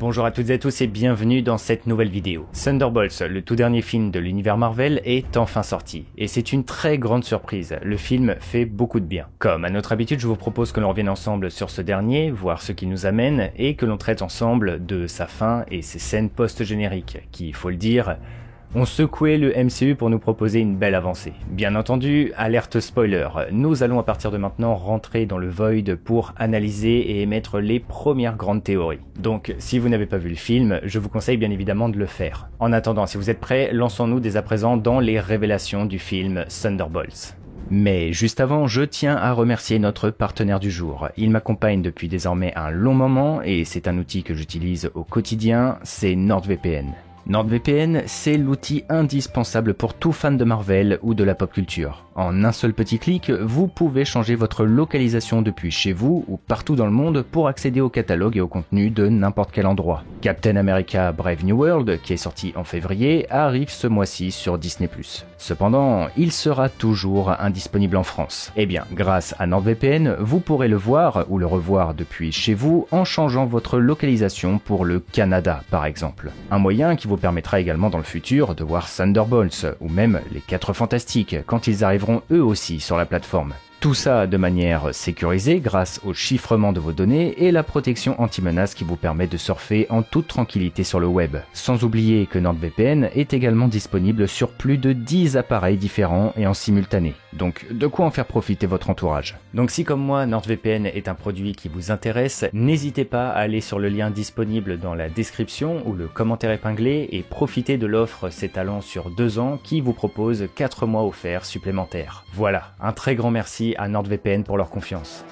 Bonjour à toutes et à tous et bienvenue dans cette nouvelle vidéo. Thunderbolts, le tout dernier film de l'univers Marvel, est enfin sorti. Et c'est une très grande surprise, le film fait beaucoup de bien. Comme à notre habitude, je vous propose que l'on revienne ensemble sur ce dernier, voir ce qui nous amène, et que l'on traite ensemble de sa fin et ses scènes post-génériques, qui, il faut le dire, ont secoué le MCU pour nous proposer une belle avancée. Bien entendu, alerte spoiler, nous allons à partir de maintenant rentrer dans le Void pour analyser et émettre les premières grandes théories. Donc si vous n'avez pas vu le film, je vous conseille bien évidemment de le faire. En attendant, si vous êtes prêts, lançons-nous dès à présent dans les révélations du film Thunderbolts. Mais juste avant, je tiens à remercier notre partenaire du jour. Il m'accompagne depuis désormais un long moment et c'est un outil que j'utilise au quotidien, c'est NordVPN. NordVPN, c'est l'outil indispensable pour tout fan de Marvel ou de la pop culture. En un seul petit clic, vous pouvez changer votre localisation depuis chez vous ou partout dans le monde pour accéder au catalogue et au contenu de n'importe quel endroit. Captain America Brave New World, qui est sorti en février, arrive ce mois-ci sur Disney+. Cependant, il sera toujours indisponible en France. Eh bien, grâce à NordVPN, vous pourrez le voir ou le revoir depuis chez vous en changeant votre localisation pour le Canada, par exemple. Un moyen qui vous permettra également dans le futur de voir Thunderbolts ou même les 4 Fantastiques quand ils arriveront eux aussi sur la plateforme. Tout ça de manière sécurisée grâce au chiffrement de vos données et la protection anti-menace qui vous permet de surfer en toute tranquillité sur le web. Sans oublier que NordVPN est également disponible sur plus de 10 appareils différents et en simultané. Donc de quoi en faire profiter votre entourage. Donc si comme moi NordVPN est un produit qui vous intéresse, n'hésitez pas à aller sur le lien disponible dans la description ou le commentaire épinglé et profitez de l'offre C'est Talent sur 2 ans qui vous propose 4 mois offerts supplémentaires. Voilà, un très grand merci à NordVPN pour leur confiance.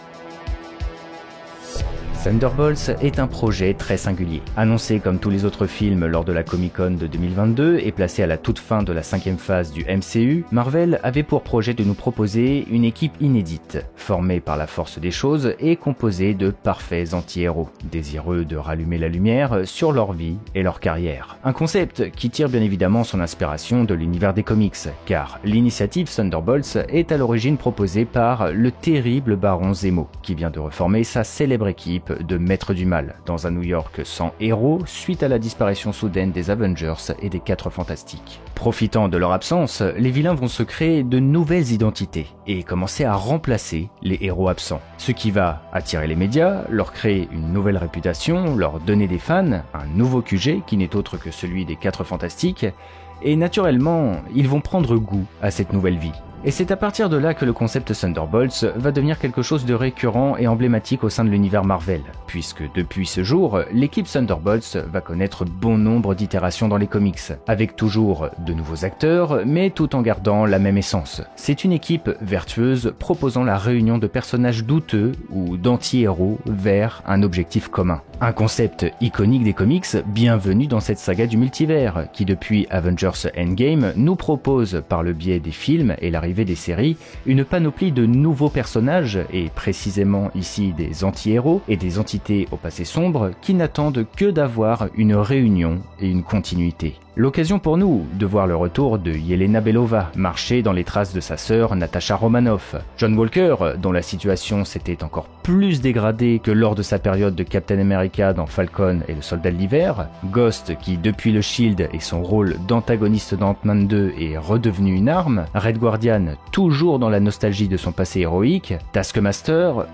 Thunderbolts est un projet très singulier. Annoncé comme tous les autres films lors de la Comic-Con de 2022 et placé à la toute fin de la 5e phase du MCU, Marvel avait pour projet de nous proposer une équipe inédite, formée par la force des choses et composée de parfaits anti-héros, désireux de rallumer la lumière sur leur vie et leur carrière. Un concept qui tire bien évidemment son inspiration de l'univers des comics, car l'initiative Thunderbolts est à l'origine proposée par le terrible Baron Zemo, qui vient de reformer sa célèbre équipe de Maîtres du Mal, dans un New York sans héros suite à la disparition soudaine des Avengers et des 4 Fantastiques. Profitant de leur absence, les vilains vont se créer de nouvelles identités et commencer à remplacer les héros absents. Ce qui va attirer les médias, leur créer une nouvelle réputation, leur donner des fans, un nouveau QG qui n'est autre que celui des 4 Fantastiques, et naturellement, ils vont prendre goût à cette nouvelle vie. Et c'est à partir de là que le concept Thunderbolts va devenir quelque chose de récurrent et emblématique au sein de l'univers Marvel, puisque depuis ce jour, l'équipe Thunderbolts va connaître bon nombre d'itérations dans les comics, avec toujours de nouveaux acteurs, mais tout en gardant la même essence. C'est une équipe vertueuse proposant la réunion de personnages douteux ou d'anti-héros vers un objectif commun. Un concept iconique des comics, bienvenu dans cette saga du multivers, qui depuis Avengers Endgame nous propose, par le biais des films et l'arrivée des séries, une panoplie de nouveaux personnages, et précisément ici des anti-héros et des entités au passé sombre, qui n'attendent que d'avoir une réunion et une continuité. L'occasion pour nous de voir le retour de Yelena Belova marcher dans les traces de sa sœur Natasha Romanoff, John Walker, dont la situation s'était encore plus dégradée que lors de sa période de Captain America dans Falcon et le Soldat de l'Hiver, Ghost qui depuis le Shield et son rôle d'antagoniste dans Ant-Man 2 est redevenu une arme, Red Guardian toujours dans la nostalgie de son passé héroïque, Taskmaster...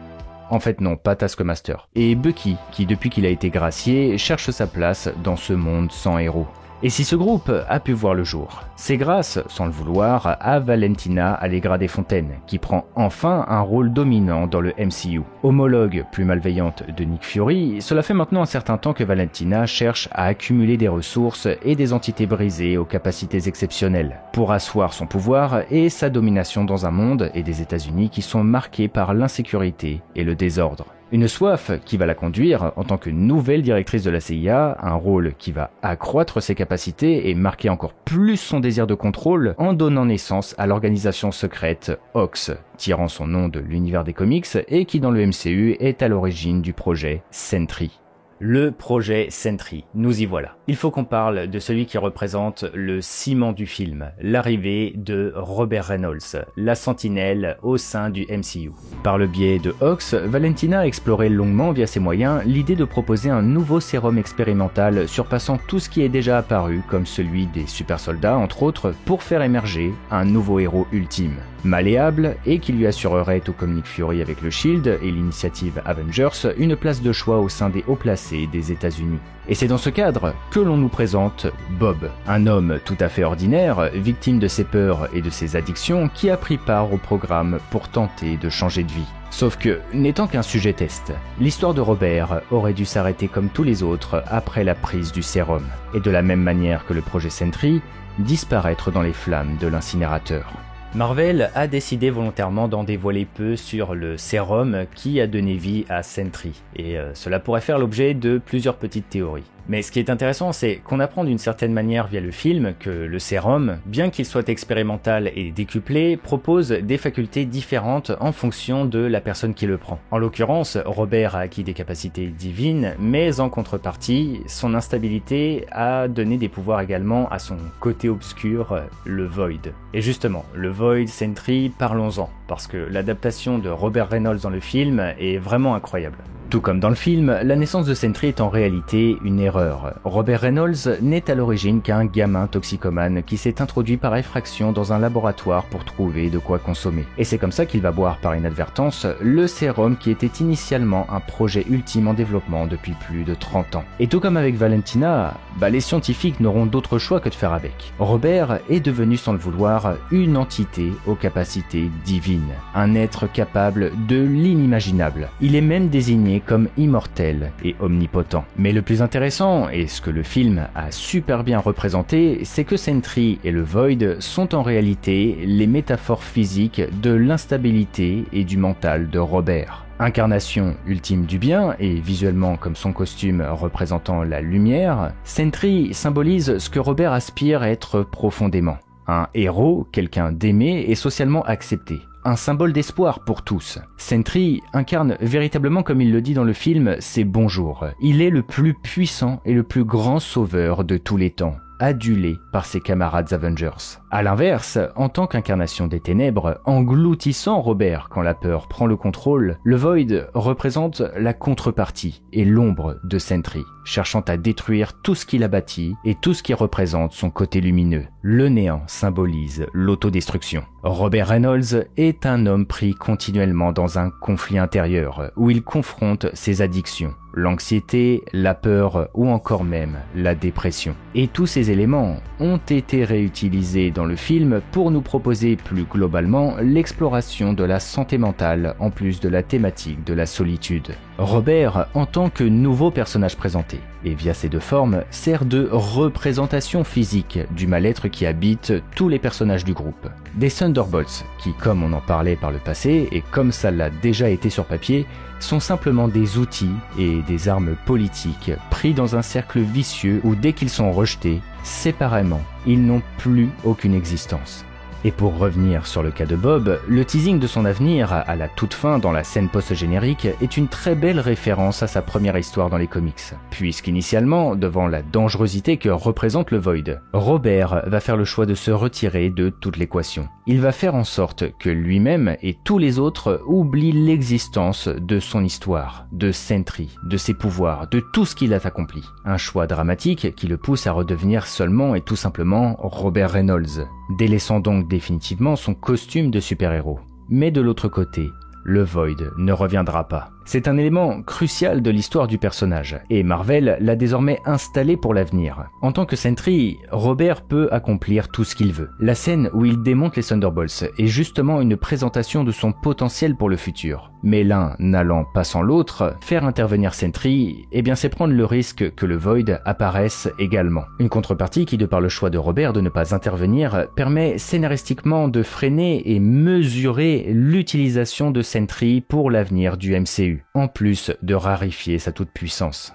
En fait non, pas Taskmaster. Et Bucky, qui depuis qu'il a été gracié, cherche sa place dans ce monde sans héros. Et si ce groupe a pu voir le jour, c'est grâce, sans le vouloir, à Valentina Allegra Desfontaines, qui prend enfin un rôle dominant dans le MCU. Homologue plus malveillante de Nick Fury, cela fait maintenant un certain temps que Valentina cherche à accumuler des ressources et des entités brisées aux capacités exceptionnelles, pour asseoir son pouvoir et sa domination dans un monde et des États-Unis qui sont marqués par l'insécurité et le désordre. Une soif qui va la conduire, en tant que nouvelle directrice de la CIA, un rôle qui va accroître ses capacités et marquer encore plus son désir de contrôle en donnant naissance à l'organisation secrète Hox, tirant son nom de l'univers des comics et qui dans le MCU est à l'origine du projet Sentry. Le projet Sentry, nous y voilà. Il faut qu'on parle de celui qui représente le ciment du film, l'arrivée de Robert Reynolds, la sentinelle au sein du MCU. Par le biais de Hox, Valentina a exploré longuement via ses moyens l'idée de proposer un nouveau sérum expérimental surpassant tout ce qui est déjà apparu, comme celui des super soldats entre autres, pour faire émerger un nouveau héros ultime. Malléable et qui lui assurerait, tout comme Nick Fury avec le Shield et l'initiative Avengers, une place de choix au sein des hauts placés des États-Unis. Et c'est dans ce cadre que l'on nous présente Bob, un homme tout à fait ordinaire, victime de ses peurs et de ses addictions, qui a pris part au programme pour tenter de changer de vie. Sauf que, n'étant qu'un sujet test, l'histoire de Robert aurait dû s'arrêter comme tous les autres après la prise du sérum, et de la même manière que le projet Sentry, disparaître dans les flammes de l'incinérateur. Marvel a décidé volontairement d'en dévoiler peu sur le sérum qui a donné vie à Sentry, et cela pourrait faire l'objet de plusieurs petites théories. Mais ce qui est intéressant, c'est qu'on apprend d'une certaine manière via le film que le sérum, bien qu'il soit expérimental et décuplé, propose des facultés différentes en fonction de la personne qui le prend. En l'occurrence, Robert a acquis des capacités divines, mais en contrepartie, son instabilité a donné des pouvoirs également à son côté obscur, le Void. Et justement, le Void Sentry, parlons-en, parce que l'adaptation de Robert Reynolds dans le film est vraiment incroyable. Tout comme dans le film, la naissance de Sentry est en réalité une erreur. Robert Reynolds n'est à l'origine qu'un gamin toxicomane qui s'est introduit par effraction dans un laboratoire pour trouver de quoi consommer. Et c'est comme ça qu'il va boire par inadvertance le sérum qui était initialement un projet ultime en développement depuis plus de 30 ans. Et tout comme avec Valentina, les scientifiques n'auront d'autre choix que de faire avec. Robert est devenu sans le vouloir une entité aux capacités divines, un être capable de l'inimaginable. Il est même désigné comme immortel et omnipotent. Mais le plus intéressant, et ce que le film a super bien représenté, c'est que Sentry et le Void sont en réalité les métaphores physiques de l'instabilité et du mental de Robert. Incarnation ultime du bien, et visuellement comme son costume représentant la lumière, Sentry symbolise ce que Robert aspire à être profondément. Un héros, quelqu'un d'aimé et socialement accepté. Un symbole d'espoir pour tous. Sentry incarne véritablement, comme il le dit dans le film, ses bons jours. Il est le plus puissant et le plus grand sauveur de tous les temps, adulé par ses camarades Avengers. A l'inverse, en tant qu'incarnation des ténèbres, engloutissant Robert quand la peur prend le contrôle, le Void représente la contrepartie et l'ombre de Sentry, cherchant à détruire tout ce qu'il a bâti et tout ce qui représente son côté lumineux. Le néant symbolise l'autodestruction. Robert Reynolds est un homme pris continuellement dans un conflit intérieur où il confronte ses addictions, l'anxiété, la peur ou encore même la dépression. Et tous ces éléments ont été réutilisés dans le film pour nous proposer plus globalement l'exploration de la santé mentale en plus de la thématique de la solitude. Robert, en tant que nouveau personnage présenté, et via ces deux formes, sert de représentation physique du mal-être qui habite tous les personnages du groupe. Des Thunderbolts qui, comme on en parlait par le passé, et comme ça l'a déjà été sur papier, sont simplement des outils et des armes politiques pris dans un cercle vicieux où dès qu'ils sont rejetés, séparément, ils n'ont plus aucune existence. Et pour revenir sur le cas de Bob, le teasing de son avenir à la toute fin dans la scène post-générique est une très belle référence à sa première histoire dans les comics. Puisqu'initialement, devant la dangerosité que représente le Void, Robert va faire le choix de se retirer de toute l'équation. Il va faire en sorte que lui-même et tous les autres oublient l'existence de son histoire, de Sentry, de ses pouvoirs, de tout ce qu'il a accompli. Un choix dramatique qui le pousse à redevenir seulement et tout simplement Robert Reynolds, délaissant donc définitivement son costume de super-héros. Mais de l'autre côté, le Void ne reviendra pas. C'est un élément crucial de l'histoire du personnage, et Marvel l'a désormais installé pour l'avenir. En tant que Sentry, Robert peut accomplir tout ce qu'il veut. La scène où il démonte les Thunderbolts est justement une présentation de son potentiel pour le futur. Mais l'un n'allant pas sans l'autre, faire intervenir Sentry, c'est prendre le risque que le Void apparaisse également. Une contrepartie qui, de par le choix de Robert de ne pas intervenir, permet scénaristiquement de freiner et mesurer l'utilisation de Sentry pour l'avenir du MCU, en plus de rarifier sa toute-puissance.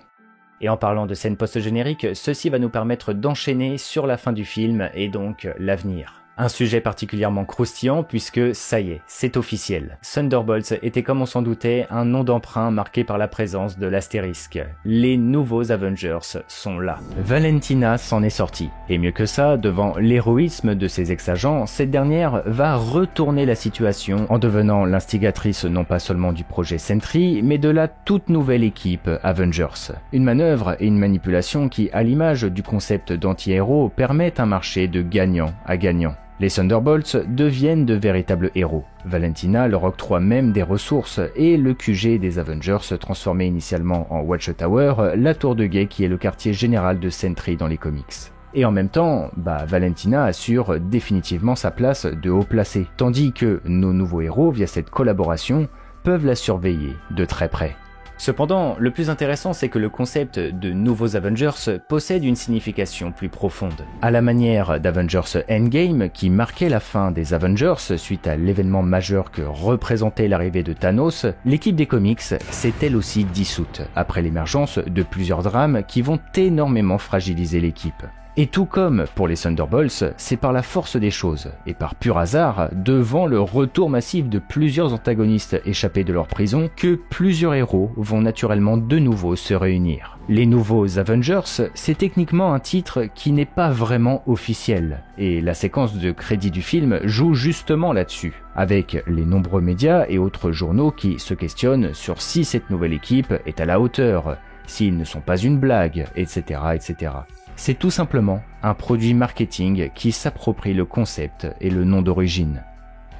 Et en parlant de scène post-générique, ceci va nous permettre d'enchaîner sur la fin du film et donc l'avenir. Un sujet particulièrement croustillant puisque ça y est, c'est officiel. Thunderbolts était comme on s'en doutait un nom d'emprunt marqué par la présence de l'astérisque. Les nouveaux Avengers sont là. Valentina s'en est sortie. Et mieux que ça, devant l'héroïsme de ses ex-agents, cette dernière va retourner la situation en devenant l'instigatrice non pas seulement du projet Sentry, mais de la toute nouvelle équipe Avengers. Une manœuvre et une manipulation qui, à l'image du concept d'anti-héros, permettent un marché de gagnant à gagnant. Les Thunderbolts deviennent de véritables héros. Valentina leur octroie même des ressources et le QG des Avengers transformé initialement en Watchtower, la tour de guet qui est le quartier général de Sentry dans les comics. Et en même temps, Valentina assure définitivement sa place de haut placé, tandis que nos nouveaux héros, via cette collaboration, peuvent la surveiller de très près. Cependant, le plus intéressant, c'est que le concept de nouveaux Avengers possède une signification plus profonde. À la manière d'Avengers Endgame, qui marquait la fin des Avengers suite à l'événement majeur que représentait l'arrivée de Thanos, l'équipe des comics s'est elle aussi dissoute, après l'émergence de plusieurs drames qui vont énormément fragiliser l'équipe. Et tout comme pour les Thunderbolts, c'est par la force des choses, et par pur hasard, devant le retour massif de plusieurs antagonistes échappés de leur prison, que plusieurs héros vont naturellement de nouveau se réunir. Les nouveaux Avengers, c'est techniquement un titre qui n'est pas vraiment officiel, et la séquence de crédit du film joue justement là-dessus, avec les nombreux médias et autres journaux qui se questionnent sur si cette nouvelle équipe est à la hauteur, s'ils ne sont pas une blague, etc., etc. C'est tout simplement un produit marketing qui s'approprie le concept et le nom d'origine.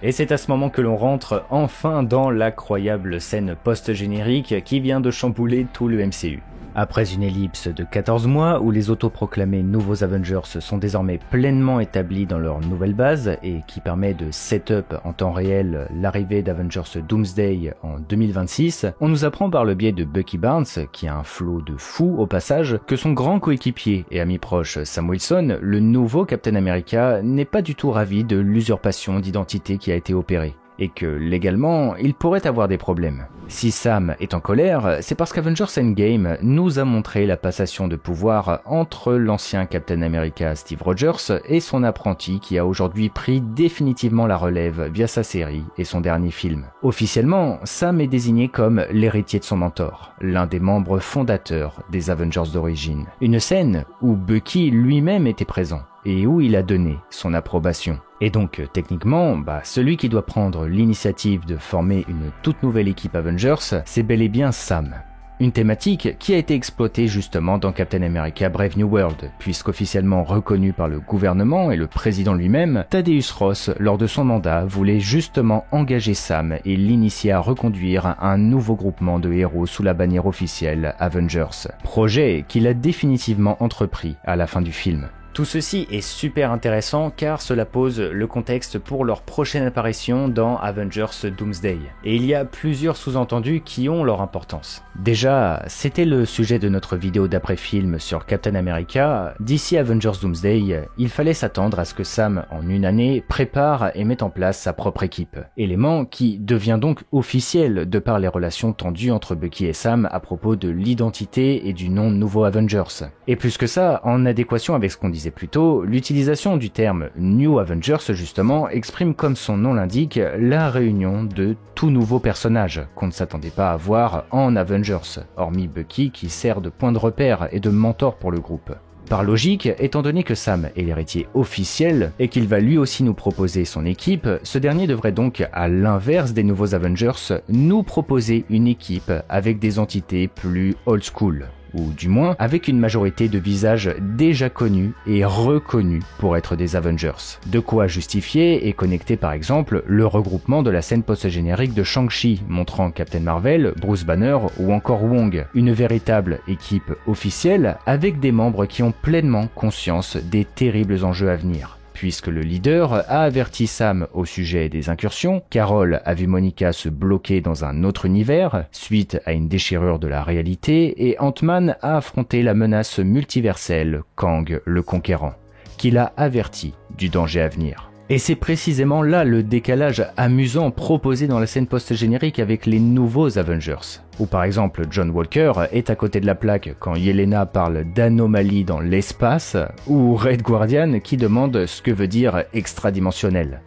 Et c'est à ce moment que l'on rentre enfin dans l'incroyable scène post-générique qui vient de chambouler tout le MCU. Après une ellipse de 14 mois où les autoproclamés nouveaux Avengers sont désormais pleinement établis dans leur nouvelle base et qui permet de set-up en temps réel l'arrivée d'Avengers Doomsday en 2026, on nous apprend par le biais de Bucky Barnes, qui a un flow de fou au passage, que son grand coéquipier et ami proche Sam Wilson, le nouveau Captain America, n'est pas du tout ravi de l'usurpation d'identité qui a été opérée, et que légalement, il pourrait avoir des problèmes. Si Sam est en colère, c'est parce qu'Avengers Endgame nous a montré la passation de pouvoir entre l'ancien Captain America Steve Rogers et son apprenti qui a aujourd'hui pris définitivement la relève via sa série et son dernier film. Officiellement, Sam est désigné comme l'héritier de son mentor, l'un des membres fondateurs des Avengers d'origine. Une scène où Bucky lui-même était présent et où il a donné son approbation. Et donc, techniquement, celui qui doit prendre l'initiative de former une toute nouvelle équipe Avengers, c'est bel et bien Sam. Une thématique qui a été exploitée justement dans Captain America Brave New World, puisqu'officiellement reconnu par le gouvernement et le président lui-même, Thaddeus Ross, lors de son mandat, voulait justement engager Sam et l'initier à reconduire un nouveau groupement de héros sous la bannière officielle Avengers. Projet qu'il a définitivement entrepris à la fin du film. Tout ceci est super intéressant car cela pose le contexte pour leur prochaine apparition dans Avengers Doomsday. Et il y a plusieurs sous-entendus qui ont leur importance. Déjà, c'était le sujet de notre vidéo d'après-film sur Captain America. D'ici Avengers Doomsday, il fallait s'attendre à ce que Sam, en une année, prépare et mette en place sa propre équipe. Élément qui devient donc officiel de par les relations tendues entre Bucky et Sam à propos de l'identité et du nom nouveau Avengers. Et plus que ça, en adéquation avec ce qu'on disait plus tôt, l'utilisation du terme New Avengers justement exprime comme son nom l'indique la réunion de tout nouveaux personnages qu'on ne s'attendait pas à voir en Avengers, hormis Bucky qui sert de point de repère et de mentor pour le groupe. Par logique, étant donné que Sam est l'héritier officiel et qu'il va lui aussi nous proposer son équipe, ce dernier devrait donc, à l'inverse des nouveaux Avengers, nous proposer une équipe avec des entités plus old school, ou du moins avec une majorité de visages déjà connus et reconnus pour être des Avengers. De quoi justifier et connecter par exemple le regroupement de la scène post-générique de Shang-Chi, montrant Captain Marvel, Bruce Banner ou encore Wong, une véritable équipe officielle avec des membres qui ont pleinement conscience des terribles enjeux à venir. Puisque le leader a averti Sam au sujet des incursions, Carol a vu Monica se bloquer dans un autre univers, suite à une déchirure de la réalité, et Ant-Man a affronté la menace multiverselle Kang le Conquérant, qui l'a averti du danger à venir. Et c'est précisément là le décalage amusant proposé dans la scène post-générique avec les nouveaux Avengers. Où par exemple John Walker est à côté de la plaque quand Yelena parle d'anomalie dans l'espace, ou Red Guardian qui demande ce que veut dire extradimensionnel.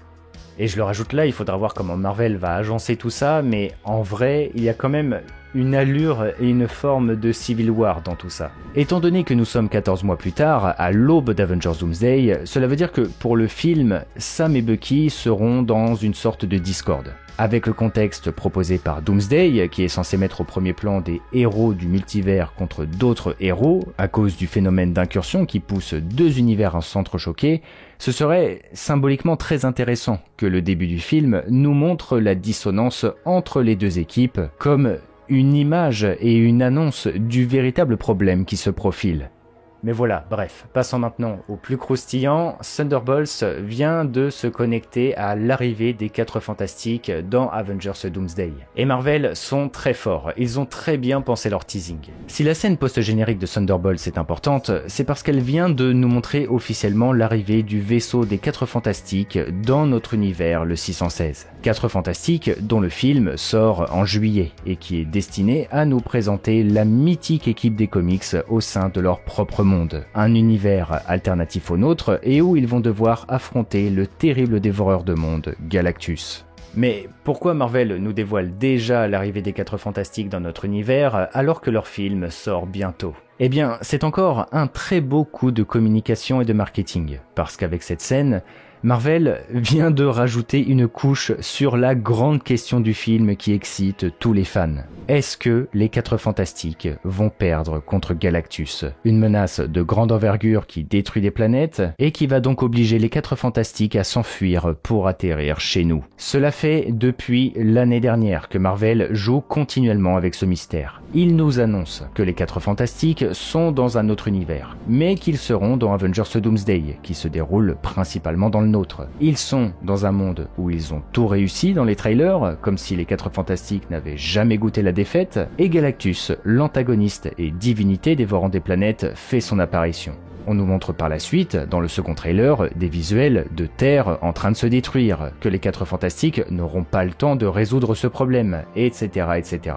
Et je le rajoute là, il faudra voir comment Marvel va agencer tout ça, mais en vrai, il y a quand même une allure et une forme de Civil War dans tout ça. Étant donné que nous sommes 14 mois plus tard, à l'aube d'Avengers Doomsday, cela veut dire que pour le film, Sam et Bucky seront dans une sorte de discorde. Avec le contexte proposé par Doomsday, qui est censé mettre au premier plan des héros du multivers contre d'autres héros, à cause du phénomène d'incursion qui pousse deux univers à s'entrechoquer, ce serait symboliquement très intéressant que le début du film nous montre la dissonance entre les deux équipes comme une image et une annonce du véritable problème qui se profile. Mais voilà, bref, passons maintenant au plus croustillant. Thunderbolts vient de se connecter à l'arrivée des 4 Fantastiques dans Avengers Doomsday. Et Marvel sont très forts, ils ont très bien pensé leur teasing. Si la scène post-générique de Thunderbolts est importante, c'est parce qu'elle vient de nous montrer officiellement l'arrivée du vaisseau des 4 Fantastiques dans notre univers, le 616. 4 Fantastiques dont le film sort en juillet et qui est destiné à nous présenter la mythique équipe des comics au sein de leur propre monde. Un univers alternatif au nôtre et où ils vont devoir affronter le terrible dévoreur de monde, Galactus. Mais pourquoi Marvel nous dévoile déjà l'arrivée des 4 Fantastiques dans notre univers alors que leur film sort bientôt ? Eh bien, c'est encore un très beau coup de communication et de marketing, parce qu'avec cette scène, Marvel vient de rajouter une couche sur la grande question du film qui excite tous les fans. Est-ce que les 4 Fantastiques vont perdre contre Galactus, une menace de grande envergure qui détruit des planètes et qui va donc obliger les 4 Fantastiques à s'enfuir pour atterrir chez nous? Cela fait depuis l'année dernière que Marvel joue continuellement avec ce mystère. Il nous annonce que les 4 Fantastiques sont dans un autre univers, mais qu'ils seront dans Avengers Doomsday, qui se déroule principalement dans le nôtre. Ils sont dans un monde où ils ont tout réussi dans les trailers, comme si les 4 Fantastiques n'avaient jamais goûté la défaite, et Galactus, l'antagoniste et divinité dévorant des planètes, fait son apparition. On nous montre par la suite, dans le second trailer, des visuels de Terre en train de se détruire, que les 4 Fantastiques n'auront pas le temps de résoudre ce problème, etc., etc.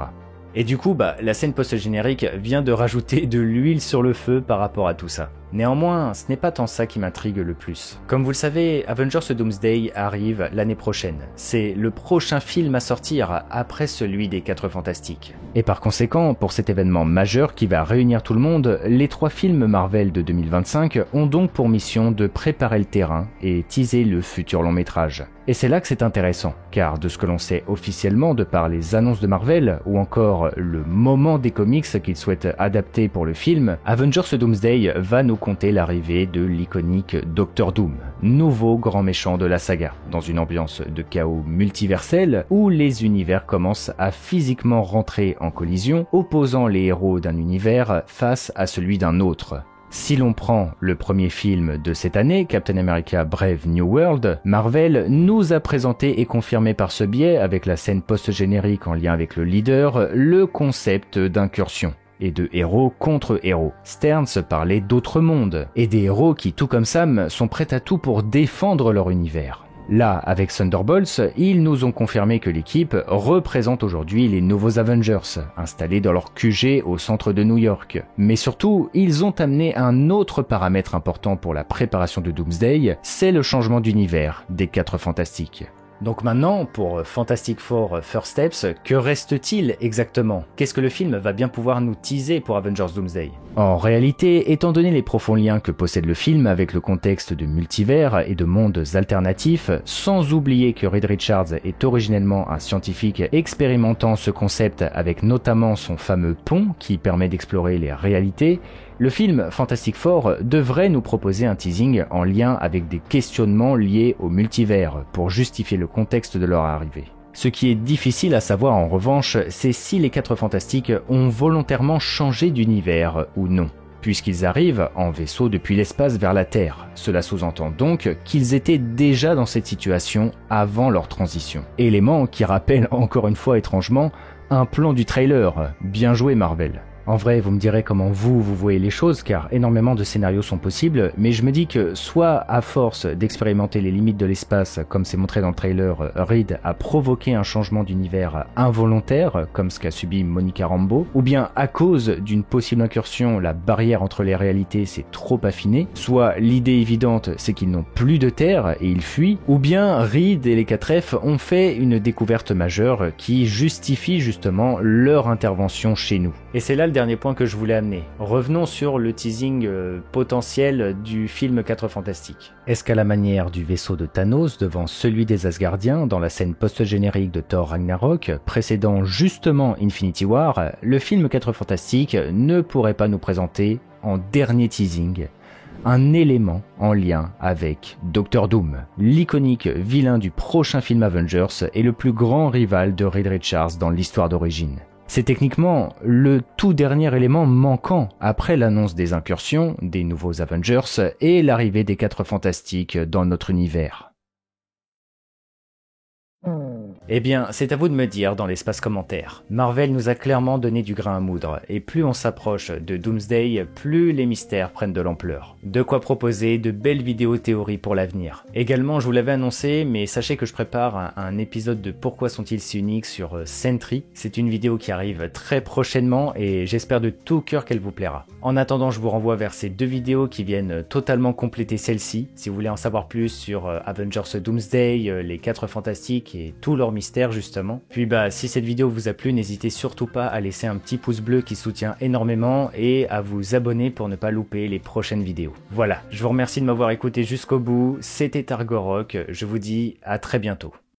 Et du coup, la scène post-générique vient de rajouter de l'huile sur le feu par rapport à tout ça. Néanmoins, ce n'est pas tant ça qui m'intrigue le plus. Comme vous le savez, Avengers Doomsday arrive l'année prochaine. C'est le prochain film à sortir après celui des 4 Fantastiques. Et par conséquent, pour cet événement majeur qui va réunir tout le monde, les 3 films Marvel de 2025 ont donc pour mission de préparer le terrain et teaser le futur long métrage. Et c'est là que c'est intéressant, car de ce que l'on sait officiellement de par les annonces de Marvel, ou encore le moment des comics qu'ils souhaitent adapter pour le film, Avengers Doomsday va nous conter l'arrivée de l'iconique Doctor Doom, nouveau grand méchant de la saga, dans une ambiance de chaos multiversel où les univers commencent à physiquement rentrer en collision, opposant les héros d'un univers face à celui d'un autre. Si l'on prend le premier film de cette année, Captain America Brave New World, Marvel nous a présenté et confirmé par ce biais, avec la scène post-générique en lien avec le leader, le concept d'incursion. Et de héros contre héros. Stearns parlait d'autres mondes, et des héros qui, tout comme Sam, sont prêts à tout pour défendre leur univers. Là, avec Thunderbolts, ils nous ont confirmé que l'équipe représente aujourd'hui les nouveaux Avengers, installés dans leur QG au centre de New York. Mais surtout, ils ont amené un autre paramètre important pour la préparation de Doomsday, c'est le changement d'univers des 4 Fantastiques. Donc maintenant, pour Fantastic Four First Steps, que reste-t-il exactement? Qu'est-ce que le film va bien pouvoir nous teaser pour Avengers Doomsday? En réalité, étant donné les profonds liens que possède le film avec le contexte de multivers et de mondes alternatifs, sans oublier que Reed Richards est originellement un scientifique expérimentant ce concept avec notamment son fameux pont qui permet d'explorer les réalités, le film Fantastic Four devrait nous proposer un teasing en lien avec des questionnements liés au multivers pour justifier le contexte de leur arrivée. Ce qui est difficile à savoir en revanche, c'est si les 4 Fantastiques ont volontairement changé d'univers ou non, puisqu'ils arrivent en vaisseau depuis l'espace vers la Terre. Cela sous-entend donc qu'ils étaient déjà dans cette situation avant leur transition. Élément qui rappelle encore une fois étrangement un plan du trailer. Bien joué Marvel. En vrai, vous me direz comment vous voyez les choses, car énormément de scénarios sont possibles, mais je me dis que soit à force d'expérimenter les limites de l'espace, comme c'est montré dans le trailer, Reed a provoqué un changement d'univers involontaire, comme ce qu'a subi Monica Rambeau, ou bien à cause d'une possible incursion, la barrière entre les réalités s'est trop affinée, soit l'idée évidente c'est qu'ils n'ont plus de terre et ils fuient, ou bien Reed et les 4F ont fait une découverte majeure qui justifie justement leur intervention chez nous. Et c'est là le dernier point que je voulais amener. Revenons sur le teasing potentiel du film 4 Fantastiques. Est-ce qu'à la manière du vaisseau de Thanos devant celui des Asgardiens dans la scène post-générique de Thor Ragnarok, précédant justement Infinity War, le film 4 Fantastiques ne pourrait pas nous présenter, en dernier teasing, un élément en lien avec Doctor Doom, l'iconique vilain du prochain film Avengers et le plus grand rival de Reed Richards dans l'histoire d'origine. C'est techniquement le tout dernier élément manquant après l'annonce des incursions, des nouveaux Avengers et l'arrivée des 4 Fantastiques dans notre univers. Eh bien, c'est à vous de me dire dans l'espace commentaire. Marvel nous a clairement donné du grain à moudre, et plus on s'approche de Doomsday, plus les mystères prennent de l'ampleur. De quoi proposer de belles vidéos théories pour l'avenir. Également, je vous l'avais annoncé, mais sachez que je prépare un épisode de Pourquoi sont-ils si uniques sur Sentry. C'est une vidéo qui arrive très prochainement, et j'espère de tout cœur qu'elle vous plaira. En attendant, je vous renvoie vers ces deux vidéos qui viennent totalement compléter celle-ci. Si vous voulez en savoir plus sur Avengers Doomsday, les 4 Fantastiques et tout leur mystère justement. Puis si cette vidéo vous a plu, n'hésitez surtout pas à laisser un petit pouce bleu qui soutient énormément et à vous abonner pour ne pas louper les prochaines vidéos. Voilà, je vous remercie de m'avoir écouté jusqu'au bout, c'était Argorok, je vous dis à très bientôt.